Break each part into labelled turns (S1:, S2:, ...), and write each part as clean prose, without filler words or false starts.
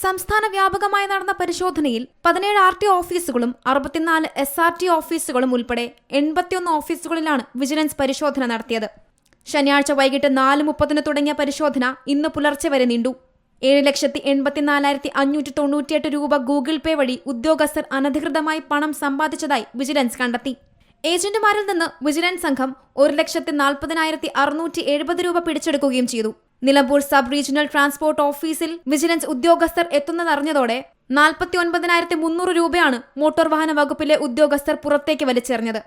S1: സംസ്ഥാന വ്യാപകമായി നടന്ന പരിശോധനയിൽ 17 RT ഓഫീസുകളും 64 SRT ഓഫീസുകളും ഉൾപ്പെടെ 81 ഓഫീസുകളിലാണ് വിജിലൻസ് പരിശോധന നടത്തിയത്. ശനിയാഴ്ച വൈകിട്ട് 4:30 തുടങ്ങിയ പരിശോധന ഇന്ന് പുലർച്ചെ വരെ നീണ്ടു. 7,84,598 രൂപ ഗൂഗിൾ പേ വഴി ഉദ്യോഗസ്ഥർ അനധികൃതമായി പണം സമ്പാദിച്ചതായി വിജിലൻസ് കണ്ടെത്തി. ഏജന്റുമാരിൽ നിന്ന് വിജിലൻസ് സംഘം 1,40,670 രൂപ പിടിച്ചെടുക്കുകയും ചെയ്തു. നിലമ്പൂർ സബ് റീജിയണൽ ട്രാൻസ്പോർട്ട് ഓഫീസിൽ വിജിലൻസ് ഉദ്യോഗസ്ഥർ എത്തുന്നതറിഞ്ഞതോടെ 49,300 രൂപയാണ് മോട്ടോർ വാഹന വകുപ്പിലെ ഉദ്യോഗസ്ഥർ പുറത്തേക്ക് വലിച്ചെറിഞ്ഞത്.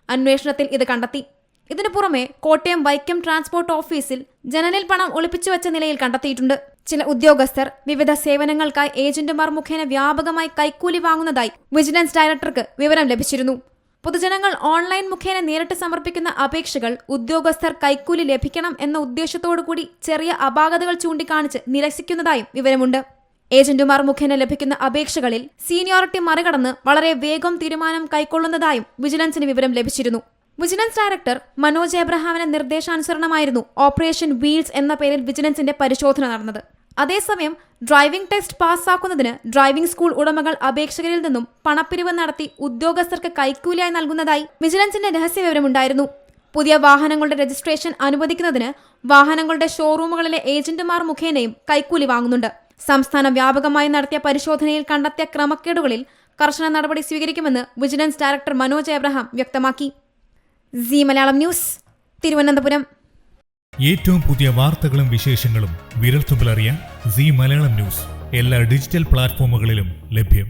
S1: അന്വേഷണത്തിൽ ഇത് കണ്ടെത്തി. ഇതിനു പുറമെ കോട്ടയം വൈക്കം ട്രാൻസ്പോർട്ട് ഓഫീസിൽ ജനലിൽ പണം ഒളിപ്പിച്ചുവെച്ച നിലയിൽ കണ്ടെത്തിയിട്ടുണ്ട്. ചില ഉദ്യോഗസ്ഥർ വിവിധ സേവനങ്ങൾക്കായി ഏജന്റുമാർ മുഖേന വ്യാപകമായി കൈക്കൂലി വാങ്ങുന്നതായി വിജിലൻസ് ഡയറക്ടർക്ക് വിവരം ലഭിച്ചിരുന്നു. പൊതുജനങ്ങൾ ഓൺലൈൻ മുഖേന നേരിട്ട് സമർപ്പിക്കുന്ന അപേക്ഷകൾ ഉദ്യോഗസ്ഥർ കൈക്കൂലി ലഭിക്കണം എന്ന ഉദ്ദേശത്തോടുകൂടി ചെറിയ അപാകതകൾ ചൂണ്ടിക്കാണിച്ച് നിരസിക്കുന്നതായും വിവരമുണ്ട്. ഏജന്റുമാർ മുഖേന ലഭിക്കുന്ന അപേക്ഷകളിൽ സീനിയോറിറ്റി മറികടന്ന് വളരെ വേഗം തീരുമാനം കൈക്കൊള്ളുന്നതായും വിജിലൻസിന് വിവരം ലഭിച്ചിരുന്നു. വിജിലൻസ് ഡയറക്ടർ മനോജ് എബ്രഹാമിന്റെ നിർദ്ദേശാനുസരണമായിരുന്നു ഓപ്പറേഷൻ വീൽസ് എന്ന പേരിൽ വിജിലൻസിന്റെ പരിശോധന നടന്നത്. അതേസമയം ഡ്രൈവിംഗ് ടെസ്റ്റ് പാസ്സാക്കുന്നതിന് ഡ്രൈവിംഗ് സ്കൂൾ ഉടമകൾ അപേക്ഷകരിൽ നിന്നും പണപ്പിരിവ് നടത്തി ഉദ്യോഗസ്ഥർക്ക് കൈക്കൂലിയായി നൽകുന്നതായി വിജിലൻസിന്റെ രഹസ്യവിവരമുണ്ടായിരുന്നു. പുതിയ വാഹനങ്ങളുടെ രജിസ്ട്രേഷൻ അനുവദിക്കുന്നതിന് വാഹനങ്ങളുടെ ഷോറൂമുകളിലെ ഏജന്റുമാർ മുഖേനയും കൈക്കൂലി വാങ്ങുന്നുണ്ട്. സംസ്ഥാന വ്യാപകമായി നടത്തിയ പരിശോധനയിൽ കണ്ടെത്തിയ ക്രമക്കേടുകളിൽ കർശന നടപടി സ്വീകരിക്കുമെന്ന് വിജിലൻസ് ഡയറക്ടർ മനോജ് എബ്രഹാം വ്യക്തമാക്കി. C Malayalam news, Thiruvananthapuram.
S2: ഏറ്റവും പുതിയ വാർത്തകളും വിശേഷങ്ങളും വിരൽത്തുമ്പിലറിയാൻ സി മലയാളം ന്യൂസ് എല്ലാ ഡിജിറ്റൽ പ്ലാറ്റ്ഫോമുകളിലും ലഭ്യം.